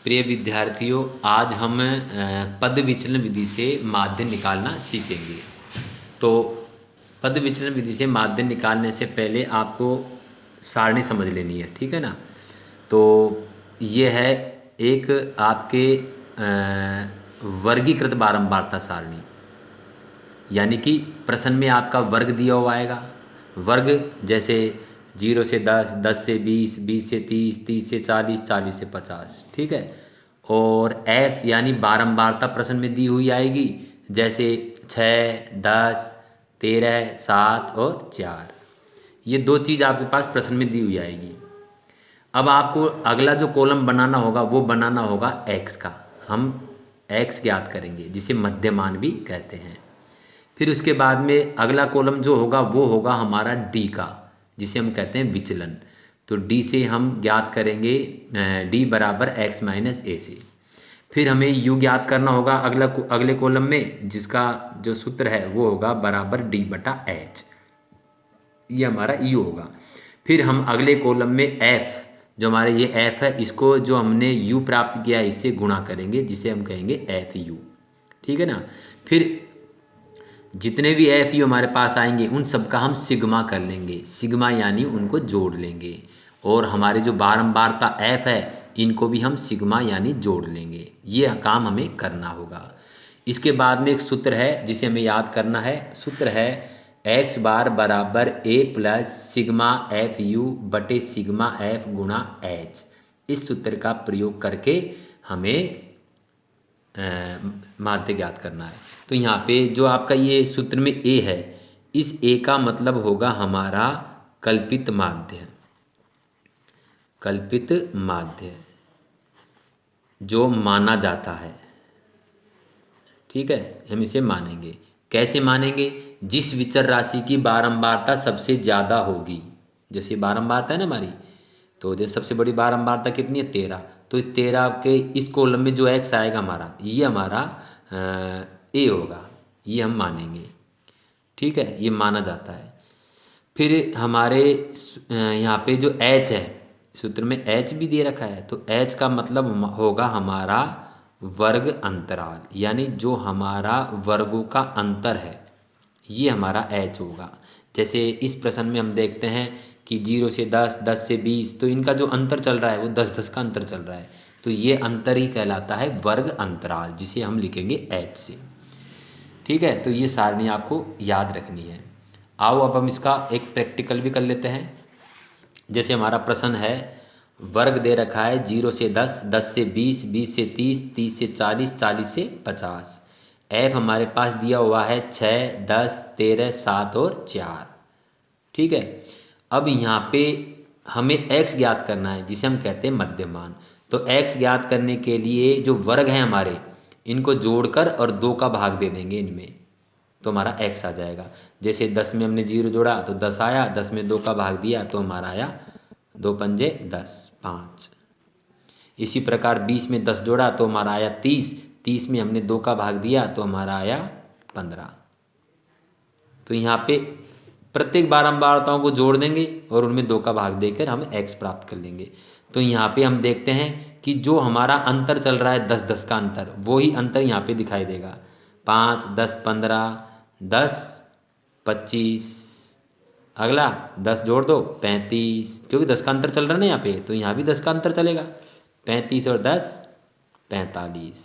प्रिय विद्यार्थियों, आज हम पद विचलन विधि से माध्य निकालना सीखेंगे। तो पद विचलन विधि से माध्य निकालने से पहले आपको सारणी समझ लेनी है, ठीक है ना। तो ये है एक आपके वर्गीकृत बारंबारता सारणी, यानी कि प्रश्न में आपका वर्ग दिया हुआ आएगा। वर्ग जैसे 0 से 10, 10 से 20, 20 से 30, 30 से 40, 40 से 50, ठीक है। और एफ यानी बारंबारता प्रश्न में दी हुई आएगी, जैसे 6, 10, 13, 7 और 4। ये दो चीज़ आपके पास प्रश्न में दी हुई आएगी। अब आपको अगला जो कॉलम बनाना होगा वो बनाना होगा एक्स का। हम एक्स ज्ञात करेंगे, जिसे मध्यमान भी कहते हैं। फिर उसके बाद में अगला कॉलम जो होगा वो होगा हमारा डी का, जिसे हम कहते हैं विचलन। तो डी से हम ज्ञात करेंगे डी बराबर एक्स माइनस ए से। फिर हमें यू ज्ञात करना होगा अगले कॉलम में, जिसका जो सूत्र है वो होगा बराबर डी बटा एच। ये हमारा यू होगा। फिर हम अगले कॉलम में एफ, जो हमारे ये एफ है, इसको जो हमने यू प्राप्त किया है इससे गुणा करेंगे, जिसे हम कहेंगे एफ यू, ठीक है ना। फिर जितने भी एफ यू हमारे पास आएंगे उन सब का हम सिग्मा कर लेंगे। सिग्मा यानी उनको जोड़ लेंगे। और हमारे जो बारंबारता एफ है इनको भी हम सिग्मा यानी जोड़ लेंगे। ये काम हमें करना होगा। इसके बाद में एक सूत्र है जिसे हमें याद करना है। सूत्र है एक्स बार बराबर ए प्लस सिग्मा एफ यू बटे सिग्मा एफ गुणा एच। इस सूत्र का प्रयोग करके हमें माध्य ज्ञात करना है। तो यहाँ पे जो आपका ये सूत्र में ए है, इस ए का मतलब होगा हमारा कल्पित माध्य। कल्पित माध्य जो माना जाता है, ठीक है, हम इसे मानेंगे। कैसे मानेंगे? जिस विचर राशि की बारंबारता सबसे ज़्यादा होगी। जैसे बारंबारता है ना हमारी, तो जैसे सबसे बड़ी बारंबारता कितनी है? 13। तो 13 के इस कॉलम में जो एक्स आएगा हमारा, ये हमारा ए होगा। ये हम मानेंगे, ठीक है, ये माना जाता है। फिर हमारे यहाँ पे जो एच है, सूत्र में एच भी दे रखा है, तो एच का मतलब होगा हमारा वर्ग अंतराल, यानी जो हमारा वर्गों का अंतर है ये हमारा एच होगा। जैसे इस प्रश्न में हम देखते हैं कि 0 से 10, 10 से 20, तो इनका जो अंतर चल रहा है वो 10-10 का अंतर चल रहा है। तो ये अंतर ही कहलाता है वर्ग अंतराल, जिसे हम लिखेंगे एच से, ठीक है। तो ये सारणी आपको याद रखनी है। आओ अब हम इसका एक प्रैक्टिकल भी कर लेते हैं। जैसे हमारा प्रश्न है, वर्ग दे रखा है 0 से 10, 10 से 20, 20 से 30, 30 से 40, 40 से 50। एफ हमारे पास दिया हुआ है 6, 10, 13, 7 और 4, ठीक है। अब यहाँ पे हमें x ज्ञात करना है, जिसे हम कहते हैं मध्यमान। तो x ज्ञात करने के लिए जो वर्ग हैं हमारे, इनको जोड़कर और 2 का भाग दे देंगे इनमें, तो हमारा x आ जाएगा। जैसे 10 में हमने 0 जोड़ा तो 10 आया, 10 में 2 का भाग दिया तो हमारा आया 2 पंजे 10, 5। इसी प्रकार 20 में 10 जोड़ा तो हमारा आया 30, 30 में हमने 2 का भाग दिया तो हमारा आया 15। तो यहाँ पे प्रत्येक बारंबारताओं को जोड़ देंगे और उनमें 2 का भाग देकर हम x प्राप्त कर लेंगे। तो यहाँ पे हम देखते हैं कि जो हमारा अंतर चल रहा है 10-10 का अंतर, वही अंतर यहाँ पे दिखाई देगा। 5, 10, 15, 10, 25, अगला 10 जोड़ दो 35, क्योंकि 10 का अंतर चल रहा है ना यहाँ पे, तो यहाँ भी 10 का अंतर चलेगा। 35 और 10, 45।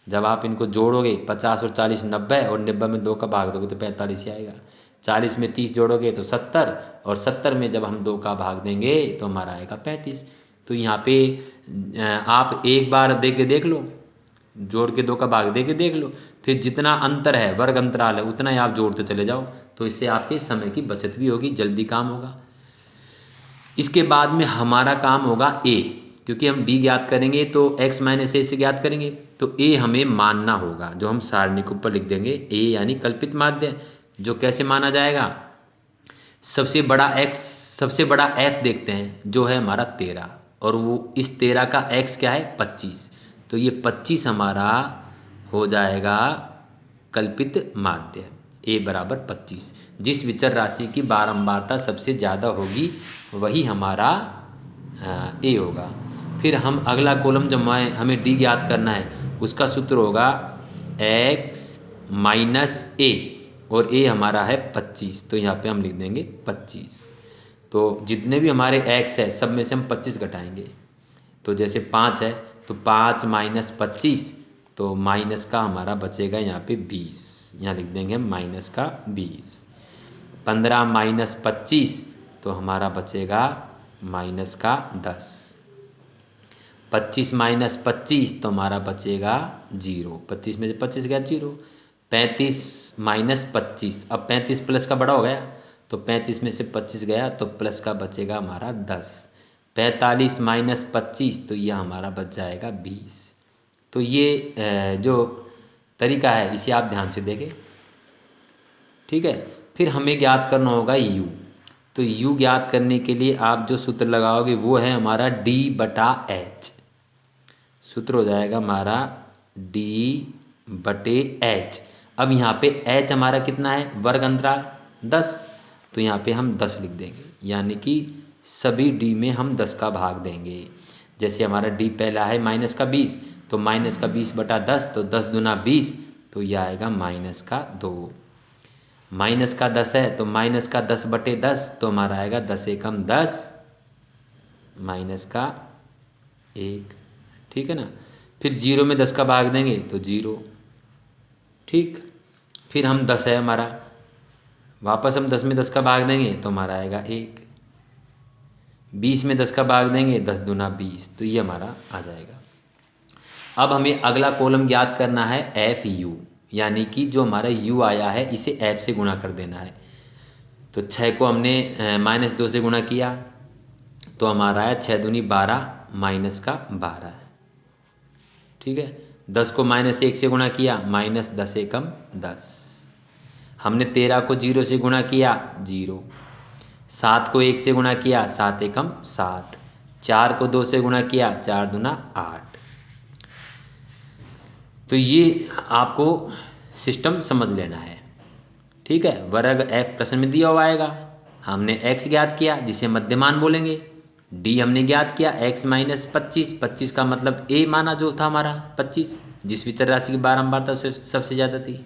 जब आप इनको जोड़ोगे 50 और 40 90, और 90 में 2 का भाग दोगे तो 45 ही आएगा। 40 में 30 जोड़ोगे तो 70, और 70 में जब हम 2 का भाग देंगे तो हमारा आएगा 35। तो यहाँ पे आप एक बार दे के देख लो, जोड़ के 2 का भाग दे के देख लो, फिर जितना अंतर है वर्ग अंतराल है उतना ही आप जोड़ते चले जाओ। तो इससे आपके समय की बचत भी होगी, जल्दी काम होगा। इसके बाद में हमारा काम होगा ए, क्योंकि हम डी ज्ञात करेंगे तो x माइनस ए से ज्ञात करेंगे। तो ए हमें मानना होगा, जो हम सारणी के ऊपर लिख देंगे ए यानी कल्पित माध्य, जो कैसे माना जाएगा। सबसे बड़ा f देखते हैं, जो है हमारा 13, और वो इस 13 का x क्या है? 25। तो ये 25 हमारा हो जाएगा कल्पित माध्य, a बराबर 25। जिस विचर राशि की बारंबारता सबसे ज़्यादा होगी वही हमारा a होगा। फिर हम अगला कॉलम जब हमें डी ज्ञात करना है, उसका सूत्र होगा x माइनस ए, और ए हमारा है 25, तो यहाँ पे हम लिख देंगे 25। तो जितने भी हमारे x है सब में से हम 25 घटाएंगे। तो जैसे 5 है तो 5 माइनस 25, तो माइनस का हमारा बचेगा यहाँ पे 20, यहाँ लिख देंगे हम माइनस का 20। 15 माइनस 25, तो हमारा बचेगा माइनस का 10। 25 माइनस 25, तो हमारा बचेगा 0। 25 में से 25 गया 0। 35 माइनस 25, अब 35 प्लस का बड़ा हो गया, तो 35 में से 25 गया तो प्लस का बचेगा हमारा 10। 45 माइनस 25, तो यह हमारा बच जाएगा 20। तो ये जो तरीका है इसे आप ध्यान से देखें, ठीक है। फिर हमें ज्ञात करना होगा u। तो u ज्ञात करने के लिए आप जो सूत्र लगाओगे वो है हमारा d बटा h। सूत्र हो जाएगा हमारा d बटे h। अब यहाँ पे h हमारा कितना है, वर्ग अंतराल 10, तो यहाँ पे हम 10 लिख देंगे, यानी कि सभी d में हम 10 का भाग देंगे। जैसे हमारा d पहला है माइनस का 20, तो माइनस का 20 बटा 10, तो 10 दूना 20, तो यह आएगा माइनस का 2। माइनस का 10 है तो माइनस का 10 बटे 10, तो हमारा आएगा 10 एकम 10 माइनस का 1, ठीक है ना। फिर 0 में 10 का भाग देंगे तो 0, ठीक। फिर हम 10 है हमारा, वापस हम 10 में 10 का भाग देंगे तो हमारा आएगा 1। 20 में 10 का भाग देंगे, 10 दूना 20, तो ये हमारा आ जाएगा। अब हमें अगला कॉलम ज्ञात करना है एफ यू, यानी कि जो हमारा u आया है इसे f से गुणा कर देना है। तो 6 को हमने -2 से गुणा किया, तो हमारा है 6 दूनी 12 माइनस का 12 है, ठीक है। 10 को -1 से गुणा किया, -10 एकम 10। हमने 13 को 0 से गुणा किया, 0। 7 को 1 से गुणा किया, 7 एकम 7। 4 को 2 से गुणा किया, 4 दूना 8। तो ये आपको सिस्टम समझ लेना है, ठीक है। वर्ग f प्रश्न में दिया हुआ आएगा, हमने x ज्ञात किया जिसे मध्यमान बोलेंगे, d हमने ज्ञात किया x माइनस 25, 25 का मतलब a माना जो था हमारा 25, जिस विचर राशि की बारंबारता सबसे ज़्यादा थी।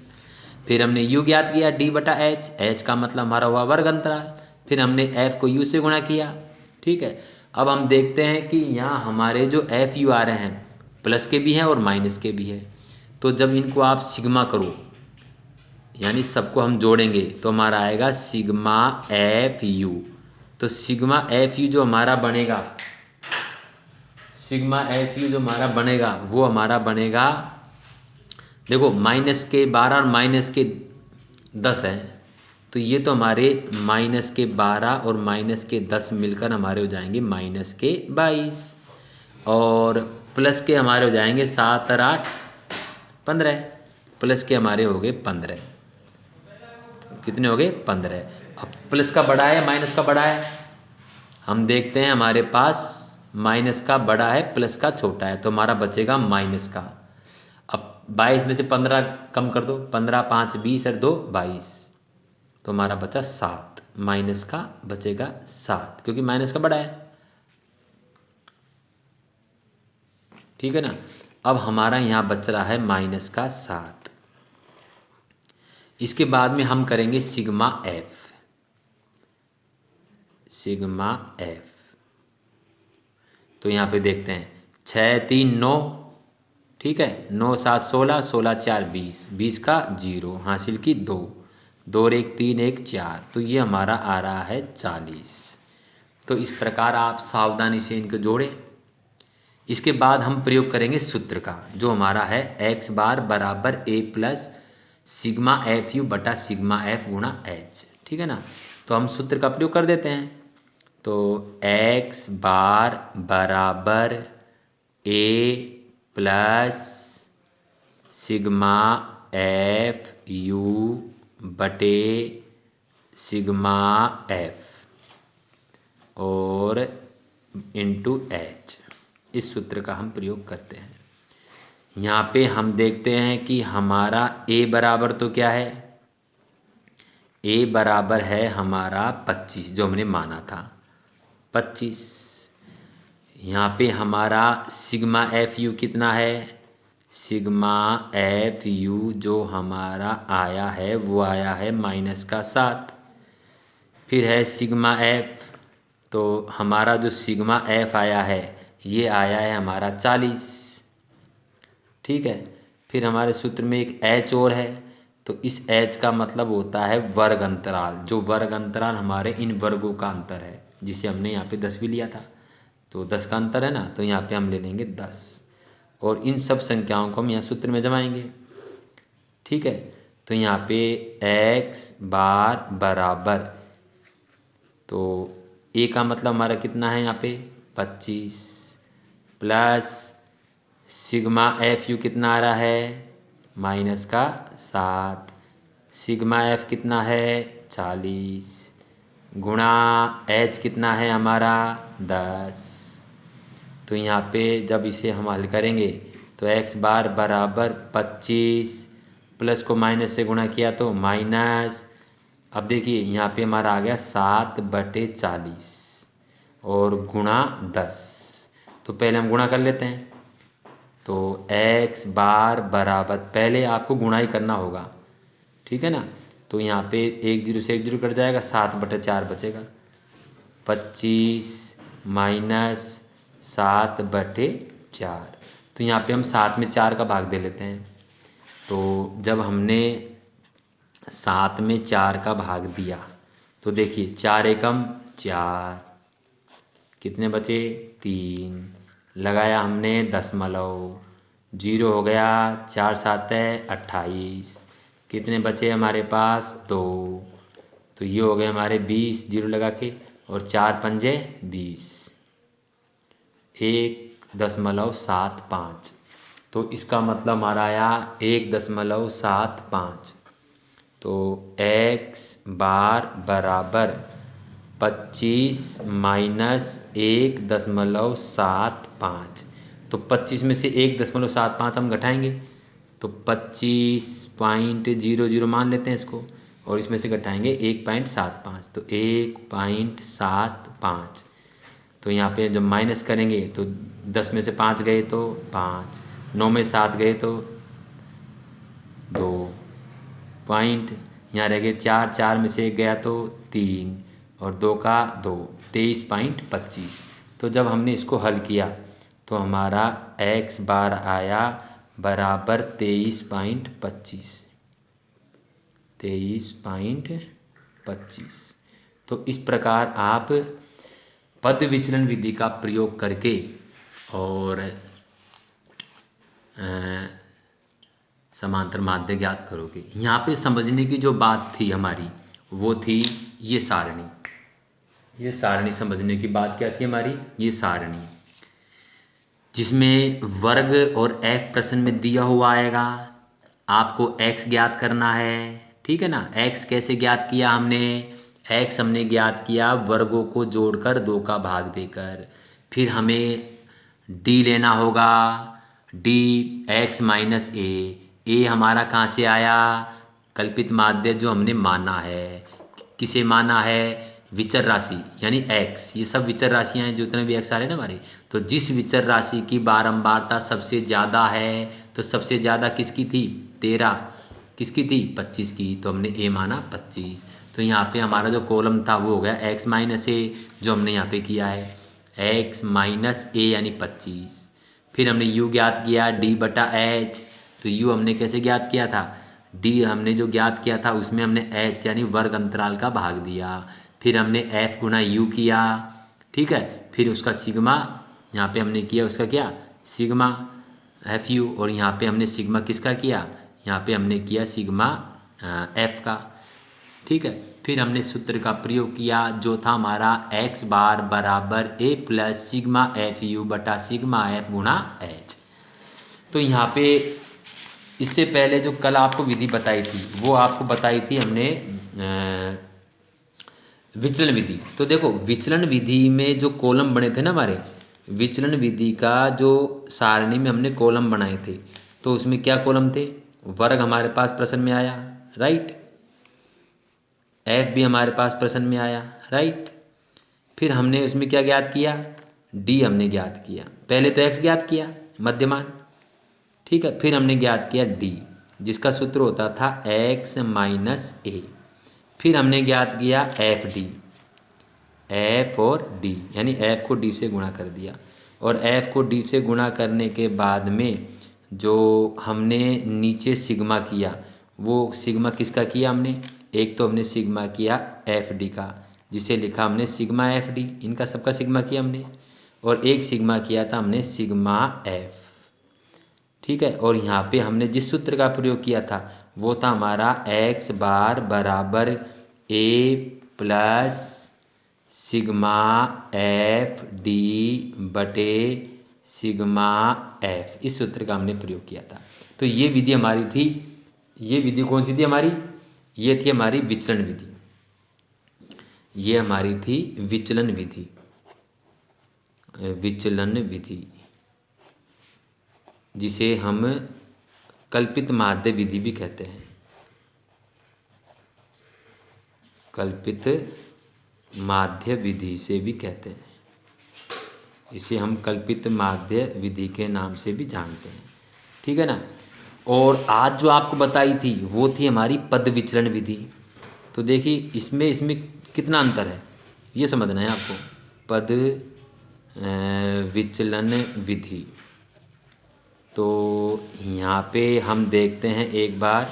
फिर हमने u ज्ञात किया d बटा h, h का मतलब हमारा हुआ वर्ग अंतराल। फिर हमने f को u से गुणा किया, ठीक है। अब हम देखते हैं कि यहाँ हमारे जो एफ यू आ रहे हैं प्लस के भी हैं और माइनस के भी हैं। तो जब इनको आप सिग्मा करो, यानी सबको हम जोड़ेंगे, तो हमारा आएगा सिग्मा एफ यू। तो सिग्मा एफ यू जो हमारा बनेगा, सिग्मा एफ यू जो हमारा बनेगा वो हमारा बनेगा, देखो माइनस के 12 और माइनस के 10 हैं, तो ये तो हमारे माइनस के 12 और माइनस के 10 मिलकर हमारे हो जाएंगे माइनस के 22, और प्लस के हमारे हो जाएंगे 7 और 8 15, प्लस के हमारे हो गए 15। कितने हो गए 15। अब प्लस का बड़ा है माइनस का बड़ा है, हम देखते हैं हमारे पास माइनस का बड़ा है प्लस का छोटा है, तो हमारा बचेगा माइनस का। अब 22 में से 15 कम कर दो, 15 5 20 और 2 22, तो हमारा बचा 7, माइनस का बचेगा 7 क्योंकि माइनस का बड़ा है, ठीक है ना। अब हमारा यहाँ बच रहा है माइनस का 7। इसके बाद में हम करेंगे सिग्मा एफ, सिग्मा एफ। तो यहाँ पे देखते हैं 6 3 9, ठीक है। 9 7 16, 16 4 20, 20 का 0 हासिल की 2, 2 और 1 3 1 4, तो ये हमारा आ रहा है 40। तो इस प्रकार आप सावधानी से इनको जोड़ें। इसके बाद हम प्रयोग करेंगे सूत्र का, जो हमारा है x बार बराबर a plus sigma F you बटा सिग्मा एफ गुणा h, ठीक है ना। तो हम सूत्र का प्रयोग कर देते हैं। तो x बार बराबर a plus sigma F you बटे सिग्मा एफ और इंटू एच, इस सूत्र का हम प्रयोग करते हैं। यहाँ पे हम देखते हैं कि हमारा a बराबर तो क्या है, a बराबर है हमारा 25 जो हमने माना था 25। यहाँ पे हमारा सिग्मा एफ यू कितना है, सिग्मा एफ यू जो हमारा आया है वो आया है -7। फिर है सिग्मा एफ, तो हमारा जो सिग्मा एफ आया है ये आया है हमारा 40। ठीक है। फिर हमारे सूत्र में एक एच और है, तो इस एच का मतलब होता है वर्ग अंतराल, जो वर्ग अंतराल हमारे इन वर्गों का अंतर है, जिसे हमने यहाँ पे 10 भी लिया था। तो 10 का अंतर है ना, तो यहाँ पे हम ले लेंगे 10 और इन सब संख्याओं को हम यहाँ सूत्र में जमाएंगे। ठीक है। तो यहाँ पे एक्स बार बराबर, तो ए का मतलब हमारा कितना है यहाँ पे 25 प्लस सिग्मा एफ यू कितना आ रहा है -7, सिग्मा एफ कितना है 40 गुणा एच कितना है हमारा 10। तो यहाँ पे जब इसे हम हल करेंगे तो एक्स बार बराबर 25 प्लस को माइनस से गुणा किया तो माइनस, अब देखिए यहाँ पे हमारा आ गया 7/40 और गुणा 10। तो पहले हम गुणा कर लेते हैं। तो एक्स बार बराबर, पहले आपको गुणा ही करना होगा, ठीक है ना। तो यहाँ पे 1 0 से 1 0 कट जाएगा, 7/4 बचेगा, 25 माइनस 7/4। तो यहाँ पे हम 7 में 4 का भाग दे लेते हैं। तो जब हमने 7 में 4 का भाग दिया तो देखिए 4 एकम 4, कितने बचे 3, लगाया हमने दशमलव, 0 हो गया, 4 7 28, कितने बचे हमारे पास 2। तो ये हो गए हमारे 20, 0 लगा के, और 4 पंजे 20, 1.75। तो इसका मतलब हमारा आया 1.75। तो एक्स बार बराबर 25 माइनस 1.75। तो 25 में से 1.75 हम घटाएंगे तो 25.00 मान लेते हैं इसको, और इसमें से घटाएंगे 1.75, तो 1.75। तो यहाँ पे जब माइनस करेंगे तो 10 में से 5 गए तो 5, 9 में 7 गए तो 2 पॉइंट, यहाँ रह गए 4, 4 में से 1 गया तो 3 और 2 का 2, 23.25। तो जब हमने इसको हल किया तो हमारा एक्स बार आया बराबर 23.25, 23.25। तो इस प्रकार आप पद विचलन विधि का प्रयोग करके और समांतर माध्य ज्ञात करोगे। यहाँ पे समझने की जो बात थी हमारी वो थी ये सारणी, ये सारणी समझने की बात क्या थी हमारी, ये सारणी जिसमें वर्ग और एफ प्रश्न में दिया हुआ आएगा, आपको एक्स ज्ञात करना है, ठीक है ना। एक्स कैसे ज्ञात किया हमने, एक्स हमने ज्ञात किया वर्गों को जोड़कर 2 का भाग देकर। फिर हमें डी लेना होगा, डी एक्स माइनस ए हमारा कहाँ से आया, कल्पित माध्य जो हमने माना है। किसे माना है, विचर राशि यानी एक्स, ये सब विचर राशियाँ हैं, जितने भी एक्स आ रहे हैं ना हमारे। तो जिस विचर राशि की बारंबारता सबसे ज़्यादा है, तो सबसे ज़्यादा किसकी थी 13, किसकी थी 25 की, तो हमने ए माना 25। तो यहाँ पे हमारा जो कॉलम था वो हो गया एक्स माइनस ए, जो हमने यहाँ पे किया है एक्स माइनस ए यानी 25। फिर हमने यू ज्ञात किया d/h, तो यू हमने कैसे ज्ञात किया था, डी हमने जो ज्ञात किया था उसमें हमने एच यानी वर्ग अंतराल का भाग दिया। फिर हमने एफ गुणा यू किया, ठीक है। फिर उसका सिग्मा यहाँ पे हमने किया, उसका क्या सिग्मा एफ यू, और यहाँ पे हमने सिग्मा किसका किया, यहाँ पे हमने किया सिग्मा एफ का, ठीक है। फिर हमने सूत्र का प्रयोग किया जो था हमारा एक्स बार बराबर ए प्लस सिग्मा एफ यू बटा सिग्मा एफ गुणा एच। तो यहाँ पे इससे पहले जो कल आपको विधि बताई थी वो आपको बताई थी हमने विचलन विधि। तो देखो विचलन विधि में जो कॉलम बने थे ना हमारे, विचलन विधि का जो सारणी में हमने कॉलम बनाए थे, तो उसमें क्या कॉलम थे, वर्ग हमारे पास प्रश्न में आया, राइट, एफ भी हमारे पास प्रश्न में आया, राइट। फिर हमने उसमें क्या ज्ञात किया, डी हमने ज्ञात किया। पहले तो एक्स ज्ञात किया मध्यमान, ठीक है, फिर हमने ज्ञात किया डी जिसका सूत्र होता था एक्स माइनस ए। फिर हमने ज्ञात किया एफ डी, एफ और डी, यानी एफ को डी से गुणा कर दिया। और एफ को डी से गुणा करने के बाद में जो हमने नीचे सिग्मा किया, वो सिग्मा किसका किया हमने, एक तो हमने सिग्मा किया एफ डी का, जिसे लिखा हमने सिग्मा एफ डी, इनका सबका सिग्मा किया हमने। और एक सिग्मा किया था हमने सिग्मा एफ, ठीक है। और यहाँ पे हमने जिस सूत्र का प्रयोग किया था वो था हमारा एक्स बार बराबर ए प्लस सिग्मा एफ डी बटे सिग्मा एफ, इस सूत्र का हमने प्रयोग किया था। तो ये विधि हमारी थी, ये विधि कौन सी थी हमारी, ये थी हमारी विचलन विधि, ये हमारी थी विचलन विधि, विचलन विधि जिसे हम कल्पित माध्य विधि भी कहते हैं, कल्पित माध्य विधि से भी कहते हैं, इसे हम कल्पित माध्य विधि के नाम से भी जानते हैं, ठीक है ना। और आज जो आपको बताई थी वो थी हमारी पद विचलन विधि। तो देखिए इसमें कितना अंतर है ये समझना है आपको। पद विचलन विधि, तो यहाँ पे हम देखते हैं एक बार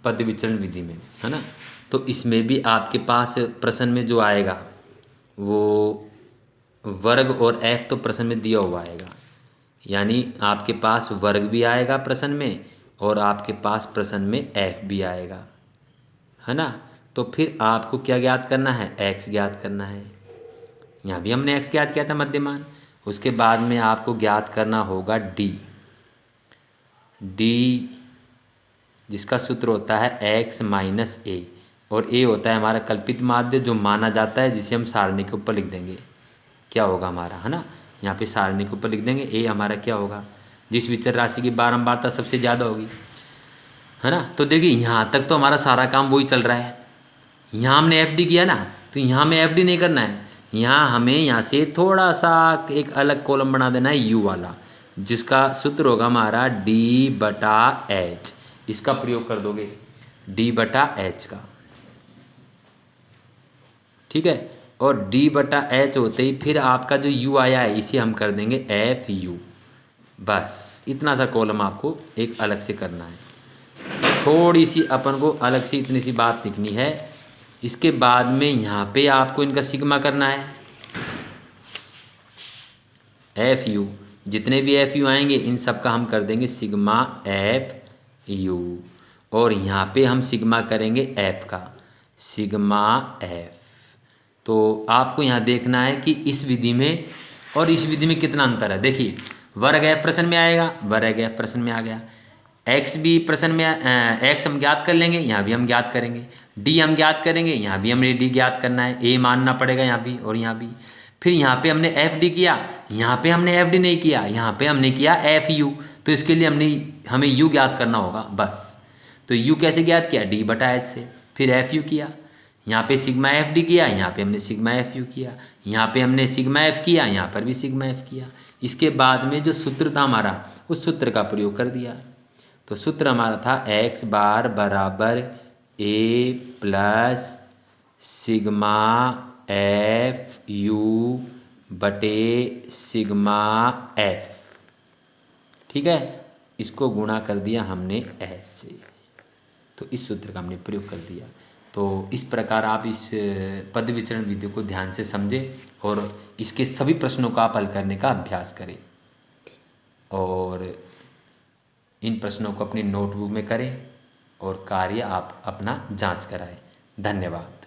पद विचलन विधि में, है ना। तो इसमें भी आपके पास प्रश्न में जो आएगा वो वर्ग और एफ तो प्रश्न में दिया हुआ आएगा, यानी आपके पास वर्ग भी आएगा प्रश्न में और आपके पास प्रश्न में एफ भी आएगा, है ना। तो फिर आपको क्या ज्ञात करना है, एक्स ज्ञात करना है। यहाँ भी हमने एक्स ज्ञात किया था मध्यमान। उसके बाद में आपको ज्ञात करना होगा डी, डी जिसका सूत्र होता है एक्स माइनस ए, और ए होता है हमारा कल्पित माध्य जो माना जाता है, जिसे हम सारणी के ऊपर लिख देंगे, क्या होगा हमारा, है ना। यहाँ पे सारणी के ऊपर लिख देंगे, ए हमारा क्या होगा, जिस विचर राशि की बारंबारता सबसे ज़्यादा होगी, है ना। तो देखिए यहाँ तक तो हमारा सारा काम वही चल रहा है। यहाँ हमने एफ डी किया ना, तो यहाँ हमें एफ डी नहीं करना है, यहाँ हमें यहाँ से थोड़ा सा एक अलग कॉलम बना देना है यू वाला, जिसका सूत्र होगा हमारा डी बटा एच, इसका प्रयोग कर दोगे डी बटा एच का, ठीक है। और डी बटा एच होते ही फिर आपका जो यू आया है इसे हम कर देंगे एफ यू, बस इतना सा कॉलम आपको एक अलग से करना है। थोड़ी सी अपन को अलग से इतनी सी बात लिखनी है। इसके बाद में यहाँ पे आपको इनका सिग्मा करना है, एफ यू, जितने भी एफ यू आएंगे इन सब का हम कर देंगे सिग्मा एफ यू। और यहाँ पे हम सिग्मा करेंगे एफ का, सिग्मा एफ। तो आपको यहाँ देखना है कि इस विधि में और इस विधि में कितना अंतर है। देखिए वर्ग एफ प्रश्न में आएगा, वर्ग एफ प्रश्न में आ गया, एक्स भी प्रश्न में एक्स हम ज्ञात कर लेंगे, यहाँ भी हम ज्ञात करेंगे, डी हम ज्ञात करेंगे, यहाँ भी हमें डी ज्ञात करना है, ए मानना पड़ेगा यहाँ भी और यहाँ भी। फिर यहाँ पे हमने एफ डी किया, यहाँ पे हमने एफ डी नहीं किया, यहाँ पे हमने किया एफ यू, तो इसके लिए हमें यू ज्ञात करना होगा बस। तो यू कैसे ज्ञात किया, डी बटा एच से। फिर एफ यू किया, यहाँ पे सिग्मा एफ डी किया, यहाँ पे हमने सिग्मा एफ यू किया, यहाँ पे हमने सिग्मा एफ किया, यहाँ पर भी सिग्मा एफ किया। इसके बाद में जो सूत्र था हमारा उस सूत्र का प्रयोग कर दिया। तो सूत्र हमारा था एक्स बार बराबर ए प्लस सिग्मा एफ यू बटे सिग्मा एफ, ठीक है। इसको गुणा कर दिया हमने एच से, तो इस सूत्र का हमने प्रयोग कर दिया। तो इस प्रकार आप इस पद विचरण विधि को ध्यान से समझें और इसके सभी प्रश्नों का आप हल करने का अभ्यास करें और इन प्रश्नों को अपनी नोटबुक में करें और कार्य आप अपना जांच कराएं। धन्यवाद।